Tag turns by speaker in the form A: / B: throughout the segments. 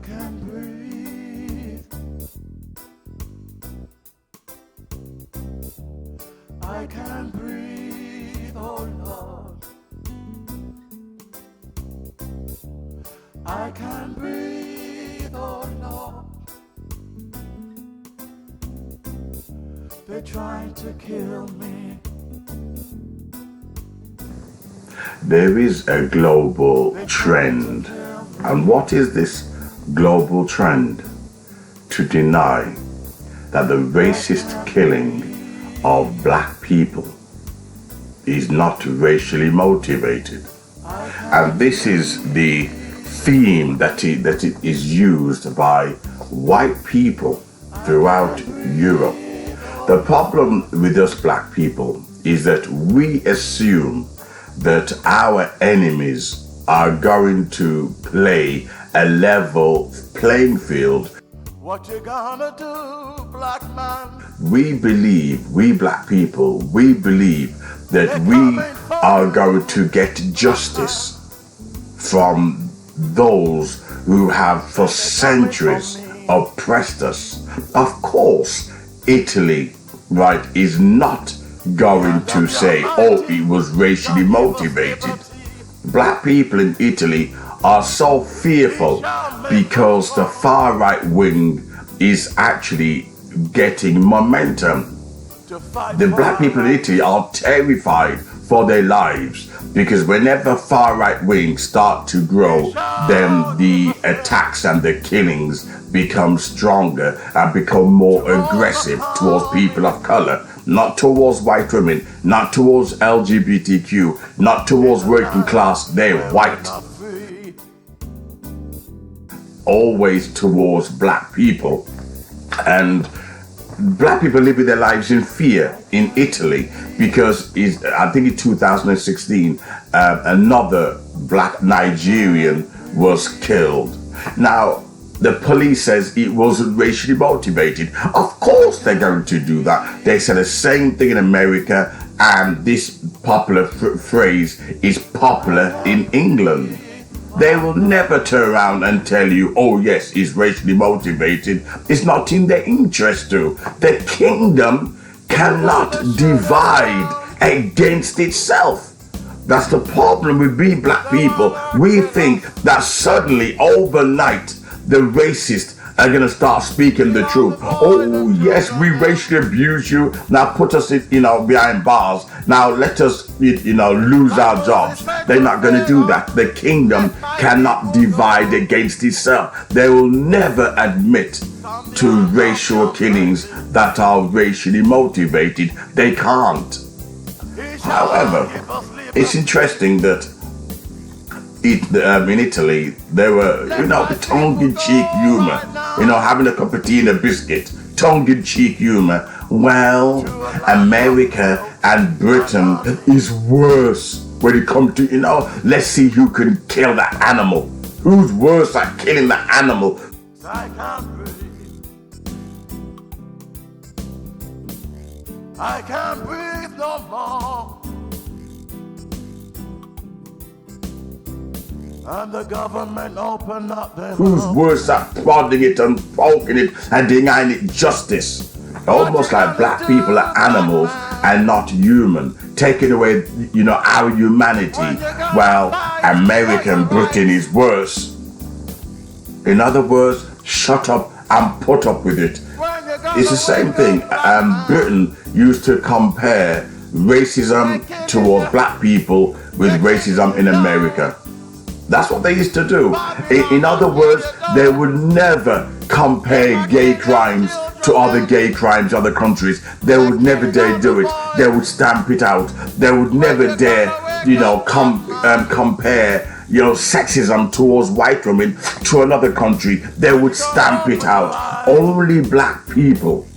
A: can breathe. I can breathe, oh Lord. I can breathe, oh Lord. They're trying to kill me.
B: There is a global trend. And what is this global trend? To deny that the racist killing of black people is not racially motivated. And this is the theme that it is used by white people throughout Europe. The problem with us black people is that we assume that our enemies are going to play a level playing field.
A: What you gonna do, black man?
B: We believe, we black people, we believe that we are going to get justice from those who have for centuries oppressed us. Of course, Italy, right, is not going to say, oh, it was racially motivated. Black people in Italy are so fearful because the far right wing is actually getting momentum. The black people in Italy are terrified for their lives because whenever far right wings start to grow, then the attacks and the killings become stronger and become more aggressive towards people of color. Not towards white women, not towards LGBTQ, not towards working class, they're white. Always towards black people. And black people living their lives in fear in Italy because I think in 2016, another black Nigerian was killed. Now, the police says it wasn't racially motivated. Of course they're going to do that. They said the same thing in America, and this popular phrase is popular in England. They will never turn around and tell you, oh yes, it's racially motivated. It's not in their interest to. The kingdom cannot divide against itself. That's the problem with being black people. We think that suddenly, overnight, the racists are going to start speaking the truth. Oh yes, we racially abuse you. Now put us in, behind bars. Now let us, lose our jobs. They're not going to do that. The kingdom cannot divide against itself. They will never admit to racial killings that are racially motivated. They can't. However, it's interesting that in Italy, there were, tongue-in-cheek humor, having a cup of tea and a biscuit, tongue-in-cheek humor. Well, America and Britain is worse when it comes to, let's see who can kill that animal. Who's worse at killing the animal?
A: I can't breathe. I can't breathe no more. And the government open up their
B: Who's worse at prodding it and poking it and denying it justice? Almost like black people are animals and not human, taking away, our humanity. Well, American Britain is worse. In other words, shut up and put up with it. It's the same thing. Britain used to compare racism towards black people with racism in America. That's what they used to do. In other words, they would never compare gay crimes to other gay crimes in other countries. They would never dare do it. They would stamp it out. They would never dare, compare, sexism towards white women to another country. They would stamp it out. Only black people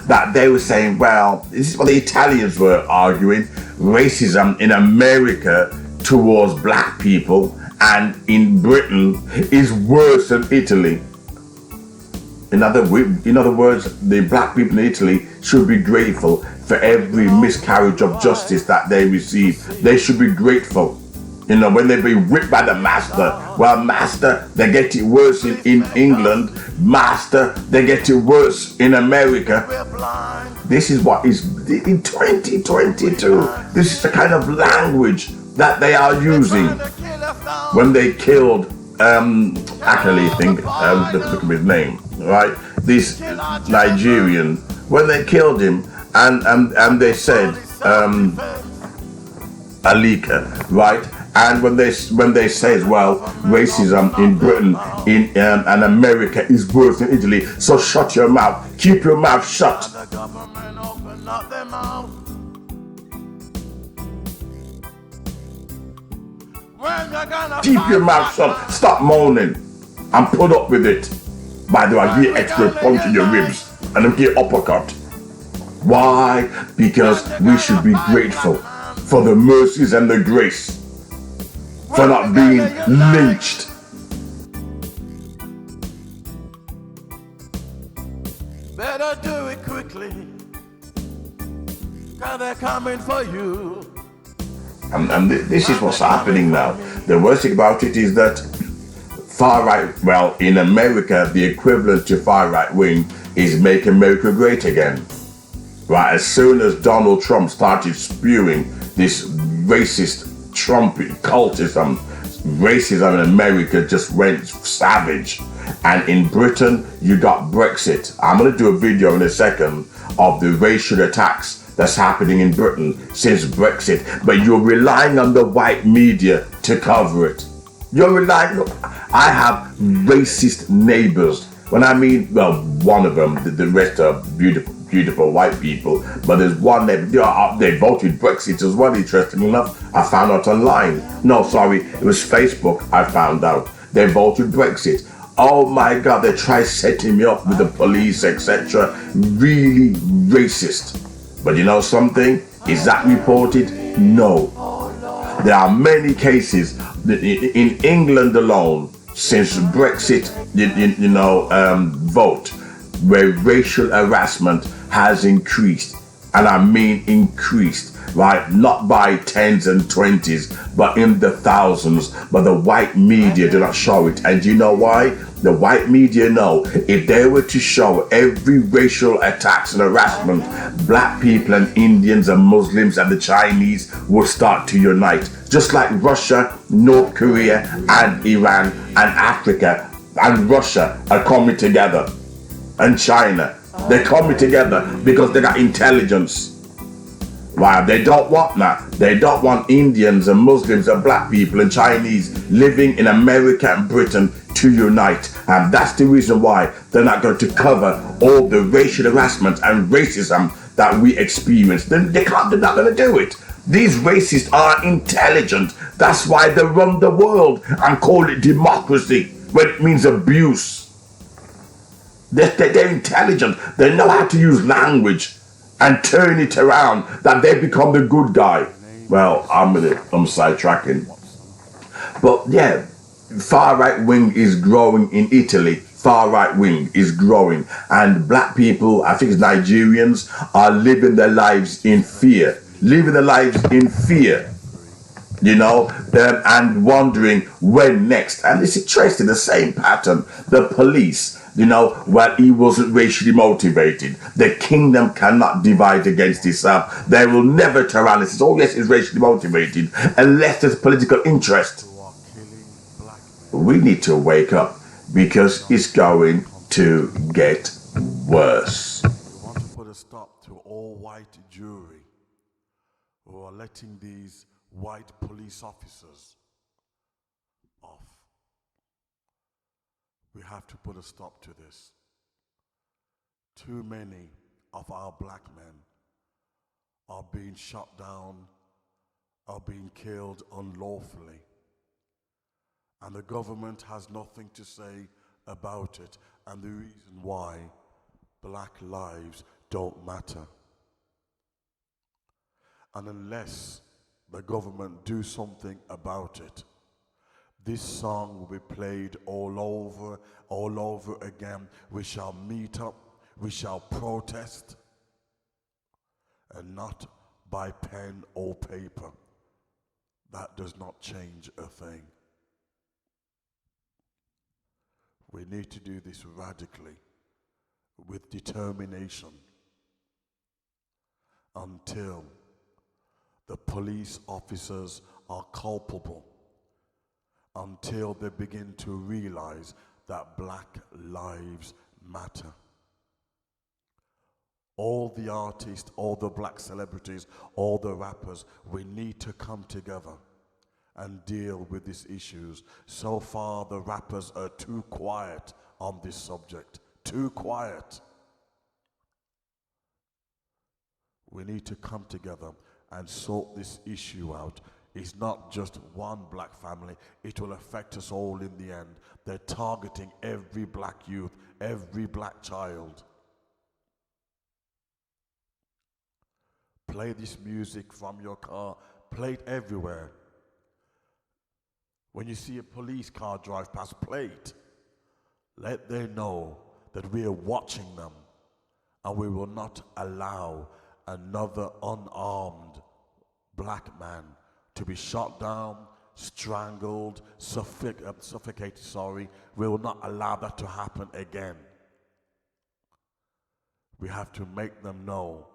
B: that they were saying, well, this is what the Italians were arguing, racism in America towards black people and in Britain is worse than Italy. In other words, the black people in Italy should be grateful for every miscarriage of justice that they receive. They should be grateful. You know, when they be whipped by the master. Well, master, they get it worse in England. Master, they get it worse in America. This is what is in 2022. This is the kind of language that they are using when they killed actually I think look at his name, right? This Nigerian, when they killed him, and they said Alika, right? And when they say, well, racism in Britain and America is worse than Italy, so shut your mouth, keep your mouth shut. Keep your mouth shut, stop moaning, and put up with it. By the way, I give you extra punch in your ribs, and then give you uppercut. Why? Because we should be grateful for the mercies and the grace, for not being lynched.
A: Better do it quickly, 'cause they're coming for you.
B: And this is what's happening now. The worst thing about it is that far right, well, in America, the equivalent to far right wing is Make America Great Again. Right, as soon as Donald Trump started spewing this racist Trump cultism, racism in America just went savage. And in Britain, you got Brexit. I'm going to do a video in a second of the racial attacks that's happening in Britain since Brexit. But you're relying on the white media to cover it. You're relying, look, I have racist neighbors. When I mean, well, one of them, the rest are beautiful white people, but there's one that they voted Brexit as well, interestingly enough. I found out online. No, sorry, it was Facebook I found out. They voted Brexit. Oh my God, they tried setting me up with the police, etc. Really racist. But you know something? Is that reported? No. There are many cases in England alone since Brexit, vote, where racial harassment has increased, and I mean increased, right? Not by tens and twenties, but in the thousands. But the white media do not show it, and you know why? The white media know if they were to show every racial attacks and harassment, black people and Indians and Muslims and the Chinese would start to unite. Just like Russia, North Korea and Iran and Africa and Russia are coming together. And China, they're coming together because they got intelligence. Wow, they don't want that. They don't want Indians and Muslims and black people and Chinese living in America and Britain to unite. And that's the reason why they're not going to cover all the racial harassment and racism that we experience. They're not going to do it. These racists are intelligent. That's why they run the world and call it democracy when it means abuse. They're intelligent. They know how to use language and turn it around that they become the good guy. Well, I'm sidetracking. But yeah, far right wing is growing in Italy. Far right wing is growing. And black people, I think it's Nigerians, are living their lives in fear. Living their lives in fear. And wondering when next. And it's traced in the same pattern. The police, well, he wasn't racially motivated. The kingdom cannot divide against itself. They will never turn around and say, oh yes, it's racially motivated, unless there's political interest. We need to wake up because it's going to get worse.
A: We want to put a stop to all white jury who are letting these white police officers off. We have to put a stop to this. Too many of our black men are being shot down, are being killed unlawfully. And the government has nothing to say about it. And the reason why black lives don't matter. And unless the government do something about it, this song will be played all over again. We shall meet up, we shall protest, and not by pen or paper, that does not change a thing. We need to do this radically, with determination, until the police officers are culpable, until they begin to realize that black lives matter. All the artists, all the black celebrities, all the rappers, we need to come together and deal with these issues. So far, the rappers are too quiet on this subject. Too quiet. We need to come together and sort this issue out. It's not just one black family. It will affect us all in the end. They're targeting every black youth, every black child. Play this music from your car. Play it everywhere. When you see a police car drive past, play it. Let them know that we are watching them, and we will not allow another unarmed black man to be shot down, strangled, suffocated, We will not allow that to happen again. We have to make them know